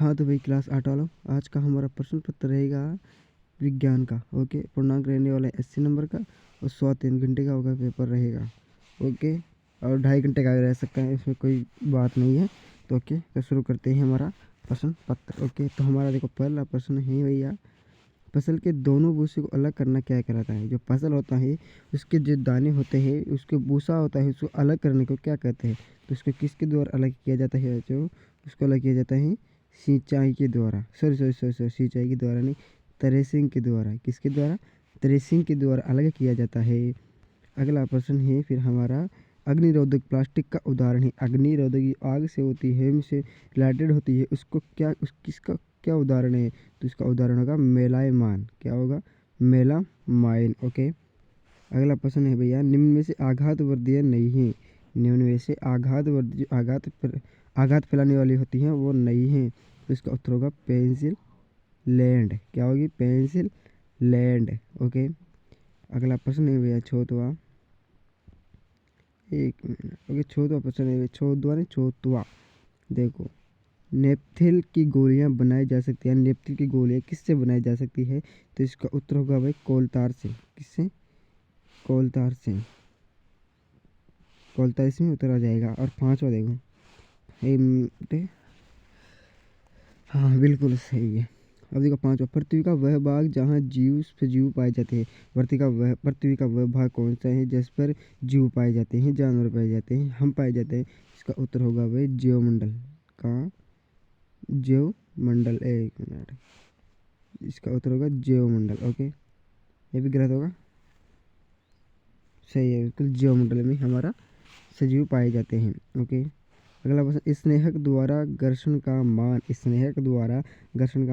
हाँ तो भाई क्लास 8 वालों, आज का हमारा प्रश्न पत्र रहेगा विज्ञान का। ओके, पूर्णांक रहने वाला है 80 नंबर का और 103 घंटे का होगा पेपर रहेगा। ओके, और 2.5 घंटे का रह सकता है, इसमें कोई बात नहीं है। तो ओके, तो शुरू करते हैं हमारा प्रश्न पत्र। ओके, तो हमारा देखो पहला प्रश्न है भैया, फसल के दोनों भूसे को अलग करना क्या कहलाता है। जो फसल होता है उसके जो दाने होते हैं, उसके भूसा होता है, उसको अलग करने को क्या कहते हैं। तो उसको किसके द्वारा अलग किया जाता है, जो उसको अलग किया जाता है सिंचाई के द्वारा। सॉरी सॉरी सॉरी सॉरी, सिंचाई के द्वारा नहीं, थ्रेसिंग के द्वारा। किसके द्वारा, थ्रेसिंग के द्वारा अलग किया जाता है। अगला प्रश्न है फिर हमारा, अग्निरोधक प्लास्टिक का उदाहरण है। अग्निरोधक आग से होती है, से रिलेटेड होती है, उसको क्या, उस किसका क्या उदाहरण है। तो इसका उदाहरण होगा मेलामाइन। क्या होगा, मेलामाइन। ओके, अगला प्रश्न है भैया, निम्न में से आघात वर्धीय नहीं है। निम्न में से आघात फैलाने वाली होती हैं वो नहीं है। तो इसका उत्तर होगा पेंसिल लैंड। क्या होगी, पेंसिल लैंड। ओके, अगला प्रश्न है भैया चौथवा, एक मिनट। ओके, चौथवा प्रश्न है, चौथवा नहीं चौथवा। देखो, नेप्थिल की गोलियां बनाई जा सकती हैं। नेप्थिल की गोलियां किससे बनाई जा सकती है। तो इसका उत्तर होगा भाई कोलतार से। किससे, कोलतार से। कोलतार इसमें उत्तर आ जाएगा। और पांचवा देखो, हाँ बिल्कुल सही है। अब देखो पांचवा, पृथ्वी का वह भाग जहाँ जीव सजीव पाए जाते हैं। पृथ्वी का वह भाग कौन सा है जिस पर जीव पाए जाते हैं, जानवर पाए जाते हैं, हम पाए जाते हैं। इसका उत्तर होगा भाई जीवमंडल का, जीवमंडल। एक मिनट, इसका उत्तर होगा जीवमंडल। ओके, ये भी गलत होगा, सही है बिल्कुल, जीवमंडल में हमारा सजीव पाए जाते हैं। ओके, अगला प्रश्न, स्नेहक द्वारा घर्षण का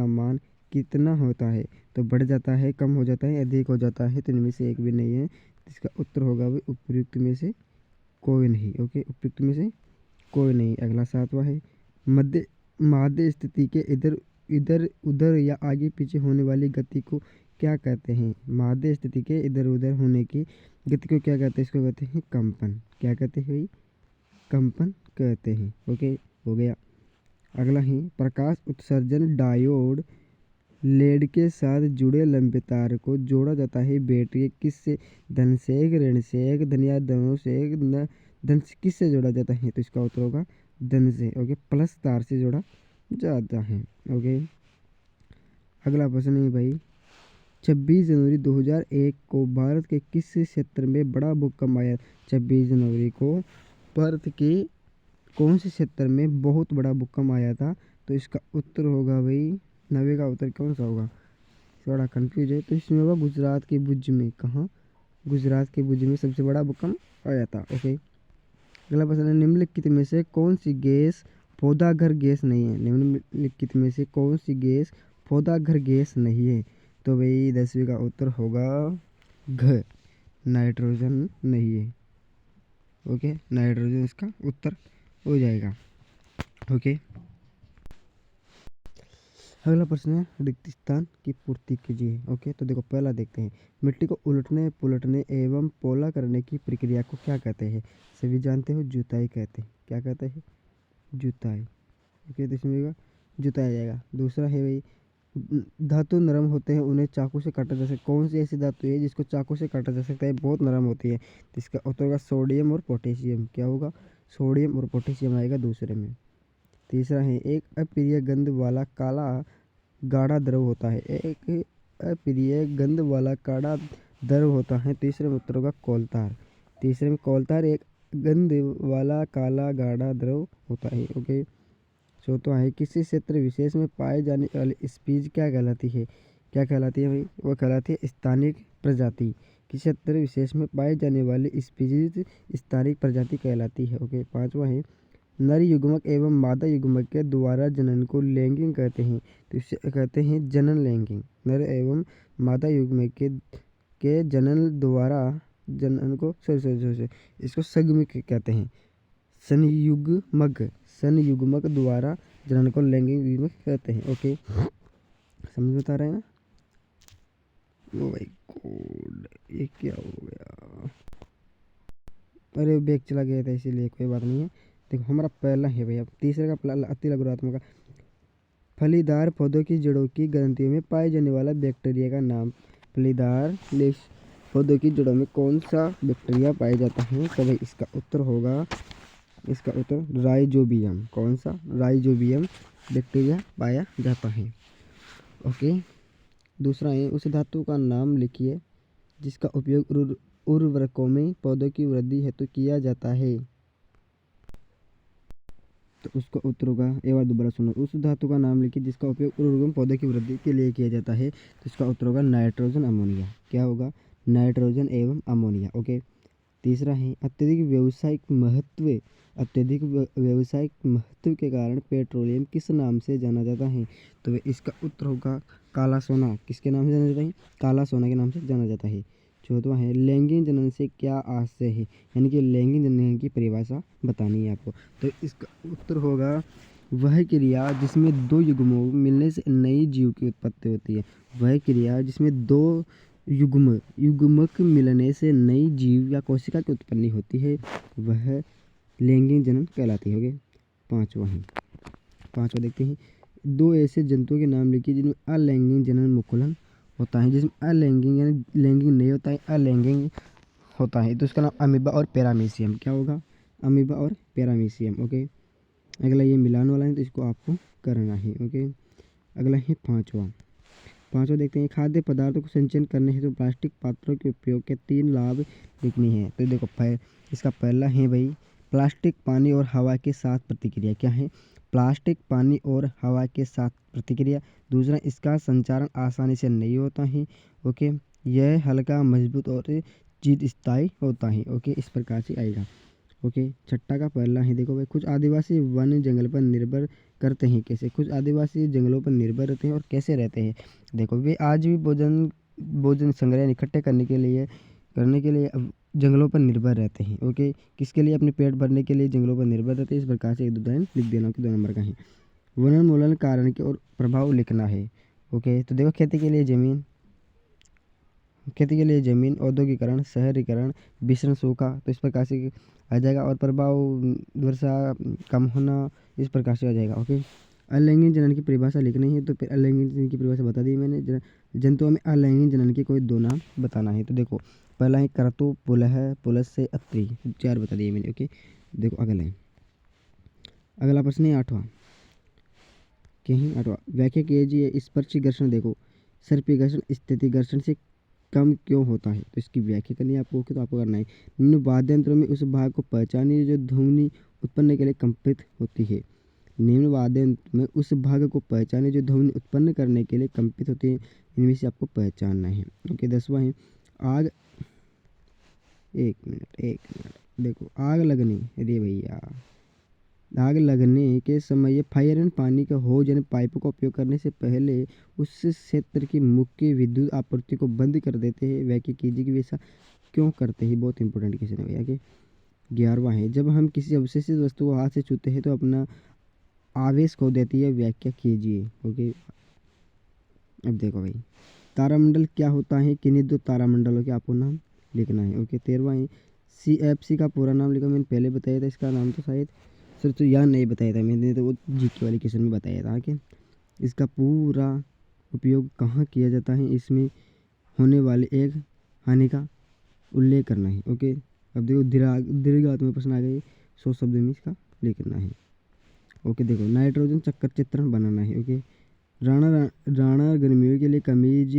मान कितना होता है। तो बढ़ जाता है, कम हो जाता है, अधिक हो जाता है। तो इनमें से एक भी नहीं है। इसका उत्तर होगा भाई उपयुक्त में से कोई नहीं। ओके, उपयुक्त में से कोई नहीं। अगला सातवां है, मध्य माध्य स्थिति के इधर इधर उधर या आगे पीछे होने वाली गति को क्या कहते हैं। माध्य स्थिति के इधर उधर होने की गति को क्या कहते हैं। इसको कहते हैं कंपन। क्या कहते हैं भाई, कंपन कहते हैं। ओके, हो गया। अगला है, प्रकाश उत्सर्जन डायोड लेड के साथ जुड़े लंबे तार को जोड़ा जाता है बैटरी किससे, धन से, ऋण से, धन या दोनों से, धन से किससे जोड़ा जाता है। तो इसका उत्तर होगा धन से। ओके, प्लस तार से जोड़ा जाता है। ओके, अगला प्रश्न है भाई, 26 जनवरी 2001 को भारत के किस क्षेत्र में बड़ा भूकंप आया। 26 जनवरी को भारत के कौन से क्षेत्र में बहुत बड़ा भूकंप आया था। तो इसका उत्तर होगा भाई, 90 का उत्तर कौन सा होगा, थोड़ा कंफ्यूज है। तो इसमें होगा गुजरात के भुज में। कहाँ, गुजरात के भुज में सबसे बड़ा भूकंप आया था। ओके, अगला प्रश्न है, निम्नलिखित में से कौन सी गैस पौधाघर गैस नहीं है। निम्नलिखित में से कौन सी गैस पौधाघर गैस नहीं है। तो भाई 10वीं का उत्तर होगा घ, नाइट्रोजन नहीं है। ओके, नाइट्रोजन इसका उत्तर हो जाएगा। ओके, अगला प्रश्न है, रिक्त स्थान की पूर्ति कीजिए। ओके, तो देखो पहला देखते हैं, मिट्टी को उलटने पुलटने एवं पोला करने की प्रक्रिया को क्या कहते हैं। सभी जानते हो, जुताई कहते हैं। क्या कहते हैं, जुताई। ओके, तो इसमें जुताया जाएगा। दूसरा है भाई, धातु नरम होते हैं, उन्हें चाकू से काटा जा सकता है। कौन सी ऐसी धातु है जिसको चाकू से काटा जा सकता है, बहुत नरम होती है। तो इसका उत्तर होगा सोडियम और पोटेशियम। क्या होगा, सोडियम और पोटेशियम आएगा दूसरे में। तीसरा है, एक अप्रिय गंध वाला काला गाढ़ा द्रव होता है। एक अप्रिय गंध वाला काढ़ा द्रव होता है। तीसरे में उत्तर होगा कोलतार। तीसरे में कोलतार एक गंध वाला काला गाढ़ा द्रव होता है। ओके, चौथा है, किसी क्षेत्र विशेष में पाए जाने वाली स्पीज क्या कहलाती है। क्या कहलाती है भाई, वो कहलाती है स्थानिक प्रजाति। किसी क्षेत्र विशेष में पाए जाने वाली स्पीजीज स्थानिक प्रजाति कहलाती है। ओके, पांचवा है, नर युग्मक एवं मादा युग्मक के द्वारा जनन को लैंगिंग कहते हैं। तो इसे कहते हैं जनन लैंगिंग। नर एवं मादा युग्मक के जनन द्वारा जनन को सॉरी सॉरी सॉरी इसको संयुग्मक कहते हैं। संयुग्मक द्वारा जनन को लैंगिक युग्मक कहते हैं। ओके, समझ में आ रहा है ना। ओ भाई गॉड, ये क्या हो गया, अरे बैग चला गया था, इसीलिए कोई बात नहीं है। देखो हमारा पहला है भैया, तीसरे का अति लघुरात्मक का फलीदार पौधों की जड़ों की ग्रंथियों में पाए जाने वाला बैक्टीरिया का नाम। फलीदार पौधों की जड़ों में कौन सा बैक्टीरिया पाया जाता है? तो भाई इसका उत्तर होगा, इसका उत्तर राइजोबियम। कौन सा? राइजोबियम बैक्टीरिया पाया जाता है। ओके, दूसरा है उस धातु का नाम लिखिए जिसका उपयोग उर्वरकों में पौधों की वृद्धि हेतु किया जाता है। तो उसका उत्तर होगा, एक बार दोबारा सुनो, उस धातु का नाम लिखिए जिसका उपयोग उर्वरकों में पौधों की वृद्धि के लिए किया जाता है। तो इसका उत्तर होगा नाइट्रोजन अमोनिया। क्या होगा? नाइट्रोजन एवं अमोनिया। ओके, तीसरा है अत्यधिक व्यावसायिक महत्व के कारण पेट्रोलियम किस नाम से जाना जाता है? तो इसका उत्तर होगा काला सोना। किसके नाम से जाना जाता है? काला सोना के नाम से जाना जाता है। चौथा है लैंगिक जनन से क्या आशय है? यानी कि लैंगिक जनन की परिभाषा बतानी है आपको। तो इसका उत्तर होगा वह क्रिया जिसमें दो युग्मों मिलने से नई जीव की उत्पत्ति होती है। वह क्रिया जिसमें दो युग्मक मिलने से नई जीव या कोशिका की उत्पत्ति होती है वह लैंगिक जनन कहलाती है। पांचवा देखते हैं, दो ऐसे जंतुओं के नाम लिखिए जिनमें अलैंगिक जनन मुकुलन होता है। जिसमें अलैंगिक यानी लैंगिक नहीं होता है, अलैंगिक होता है। तो उसका नाम अमीबा और पैरामीशियम। क्या होगा? अमीबा और पैरामीशियम। ओके, अगला ये मिलान वाला है तो इसको आपको करना है। ओके, अगला है पांचवा देखते हैं, खाद्य पदार्थों को संचयन करने हेतु प्लास्टिक पात्रों के उपयोग के 3 लाभ लिखने हैं। तो देखो इसका पहला है भाई प्लास्टिक पानी और हवा के साथ प्रतिक्रिया। क्या है? प्लास्टिक पानी और हवा के साथ प्रतिक्रिया। दूसरा, इसका संचारण आसानी से नहीं होता है। ओके, यह हल्का, मजबूत और चिरस्थायी होता है। ओके, इस प्रकार से आएगा। ओके, छठा का पहला है देखो भाई, कुछ आदिवासी वन जंगल पर निर्भर करते हैं। कैसे? कुछ आदिवासी जंगलों पर निर्भर रहते हैं और कैसे रहते हैं? देखो वे आज भी भोजन संग्रह इकट्ठे करने के लिए जंगलों पर निर्भर रहते हैं। ओके, किसके लिए? अपने पेट भरने के लिए जंगलों पर निर्भर रहते हैं। इस प्रकार से एक दो लाइन लिख देना कि 2 नंबर का है। वनोन्मूलन कारण के और प्रभाव लिखना है। ओके, तो देखो खेती के लिए जमीन, औद्योगिकरण, शहरीकरण, भीषण सूखा, तो इस प्रकार से आ जाएगा। और प्रभाव वर्षा कम होना, इस प्रकार से आ जाएगा। ओके, अलैंगिक जनन की परिभाषा लिखनी है। तो फिर अलैंगिक जनन की परिभाषा बता दी मैंने। जंतुओं में अलैंगिक जनन के कोई 2 नाम बताना है। तो देखो पहला है क्रतु, पुलह से अत्रि, 4 बता दिए मैंने। ओके, देखो अगला प्रश्न है 8वां। व्याख्या कीजिए स्पर्शी घर्षण। देखो सर्पी घर्षण स्थिति घर्षण से कम क्यों होता है? तो इसकी व्याख्या करनी है आपको। तो आपको करना है, निम्न वाद्य यंत्रों में उस भाग को पहचानिए जो ध्वनि उत्पन्न के लिए कंपित होती है। निम्न वाद्य यंत्र में उस भाग को पहचाने जो ध्वनि उत्पन्न करने के लिए कंपित होते हैं। इनमें से आपको पहचानना है। ओके, 10वां है आग। एक मिनट देखो आग लगने के समय ये फायर एंड पानी का होज यानी पाइपों का उपयोग करने से पहले उस क्षेत्र की मुख्य विद्युत आपूर्ति को बंद कर देते हैं। व्याख्या कीजिए कि वैसा क्यों करते हैं। बहुत इंपॉर्टेंट क्वेश्चन है भैया के। 11वां है जब हम किसी अवशेषित वस्तु को हाथ से छूते हैं तो अपना आवेश खो देती है। व्याख्या कीजिए। ओके, अब देखो भाई तारामंडल क्या होता है? किन्हीं 2 तारामंडलों के आपको नाम लिखना है। ओके, 13वां है CFC का पूरा नाम लिखो। मैंने पहले बताया था इसका नाम, तो शायद सर तो याद नहीं बताया था मैंने, तो वो जीके वाले क्वेश्चन में बताया था कि इसका पूरा उपयोग कहाँ किया जाता है। इसमें होने वाले एक हानि का उल्लेख करना है। ओके, अब देखो दीर्घात्मक प्रश्न आ गए, 100 शब्द में इसका लिखना है। ओके, देखो नाइट्रोजन चक्कर चित्रण बनाना है। ओके, राणा गर्मियों के लिए कमीज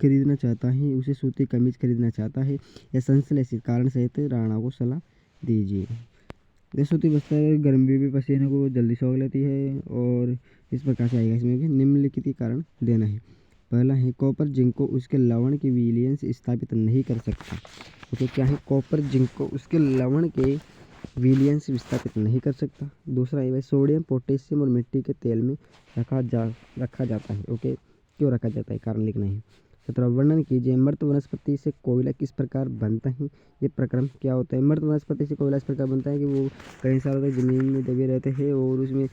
खरीदना चाहता है, उसे सूती कमीज खरीदना चाहता है या संश्लेषित कारण सहित राणा को सलाह दीजिए। ये सूती वस्त्र गर्मी में पसीने को जल्दी सोख लेती है और इस प्रकार से आएगा। इसमें भी निम्नलिखित कारण देना है। पहला है कॉपर जिंक को उसके लवण के विलयन से स्थापित नहीं कर सकता। ओके, क्या है? कॉपर जिंक को उसके लवण के विलयन से विस्थापित नहीं कर सकता। दूसरा है भाई सोडियम, पोटेशियम और मिट्टी के तेल में रखा जाता है। ओके, क्यों रखा जाता है? कारण लिखना है। 17 वर्णन कीजिए मृत वनस्पति से कोयला किस प्रकार बनता है। ये प्रक्रम क्या होता है? मृत वनस्पति से कोयला इस प्रकार बनता है कि वो कई सालों तक जमीन में दबे रहते हैं और उसमें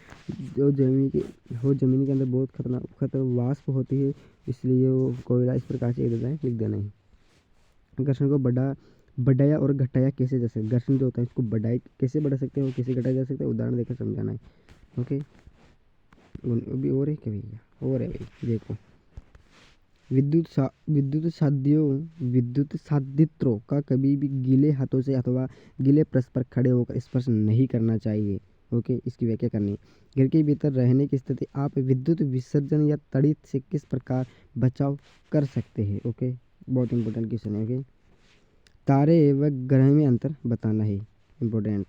जो जमीन के अंदर बहुत खतरनाक वाष्प होती है, इसलिए वो कोयला इस प्रकार से लिख देना है। घर्षण को बढ़ाया और घटाया कैसे जा सकते हैं? घर्षण जो होता है इसको कैसे बढ़ा सकते हैं और कैसे घटाया जा सकता है, उदाहरण देकर समझाना है। ओके, अभी और है क्या भैया, और है भाई देखो। विद्युत साधित्रों का कभी भी गीले हाथों से अथवा गीले पृष्ठ पर खड़े होकर स्पर्श नहीं करना चाहिए। ओके, इसकी व्याख्या करनी है। घर के भीतर रहने की स्थिति आप विद्युत विसर्जन या तड़ित से किस प्रकार बचाव कर सकते हैं। ओके, बहुत इंपॉर्टेंट क्वेश्चन है। ओके, तारे व ग्रह में अंतर बताना है, इम्पोर्टेंट।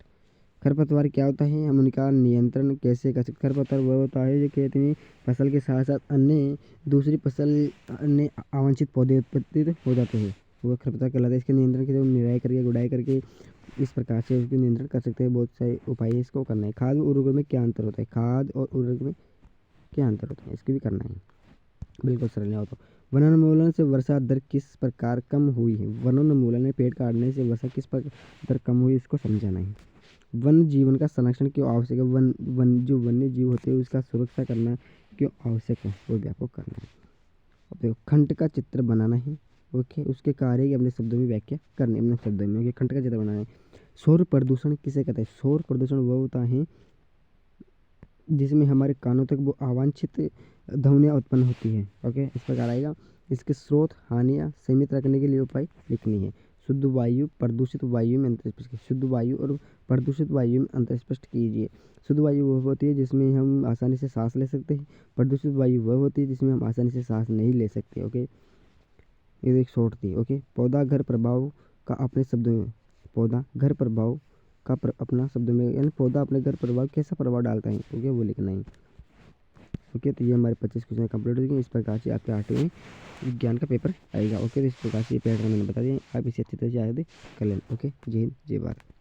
खरपतवार क्या होता है, हम उनका नियंत्रण कैसे कर सकते। खरपतवार वह होता है जो खेत में फसल के साथ साथ अन्य दूसरी फसल अन्य अवांछित पौधे उत्पत्ति हो जाते हैं, वो खरपतवार कहलाता है। इसके नियंत्रण के लिए निराई करके गुड़ाई करके इस प्रकार से उसके नियंत्रण कर सकते हैं। बहुत सारे उपाय है, इसको करना है। खाद और उर्वरक में क्या अंतर होता है, खाद और उर्वरक में क्या अंतर होता है, इसको भी करना है। बिल्कुल सरल हो तो वनोन्मूलन से वर्षा दर किस प्रकार कम हुई है। वनोन्मूलन में पेड़ काटने से वर्षा किस प्रकार दर कम हुई, इसको समझाना है। वन जीवन का संरक्षण क्यों आवश्यक है, जो वन्य जीव होते हैं उसका सुरक्षा करना क्यों आवश्यक है, वो भी आपको करना है। अब देखो, खंड का चित्र बनाना है। ओके, उसके कार्य की अपने शब्दों में व्याख्या करनी है, अपने शब्दों में। ओके, खंड का चित्र बनाना है। शोर प्रदूषण किसे कहते हैं, शोर प्रदूषण वह होता है जिसमें हमारे कानों तक वो अवांछित ध्वनियाँ उत्पन्न होती हैं। ओके, इस प्रकार आएगा। इसके स्रोत, हानियाँ सीमित रखने के लिए उपाय लिखनी है। शुद्ध वायु, प्रदूषित वायु में अंतर स्पष्ट कीजिए। शुद्ध वायु और प्रदूषित वायु में अंतर स्पष्ट कीजिए। शुद्ध वायु वह होती है जिसमें हम आसानी से सांस ले सकते हैं। प्रदूषित वायु वह होती है जिसमें हम आसानी से सांस नहीं ले सकते। ओके, ये एक शॉर्ट थी। ओके, पौधा घर प्रभाव का अपने शब्दों में, पौधा घर प्रभाव का अपना शब्दों में, यानी पौधा अपने घर प्रभाव कैसा प्रभाव डालता है, ओके, वो लिखना है। ओके, तो ये हमारे 25 क्वेश्चन कंप्लीट हो गए। इस प्रकार से आपके 8वीं विज्ञान का पेपर आएगा। ओके, तो इस प्रकार से ये पैटर्न मैंने बता दिया, आप इसे अच्छी तरह से याद कर लेना। ओके, जय हिंद, जय भारत।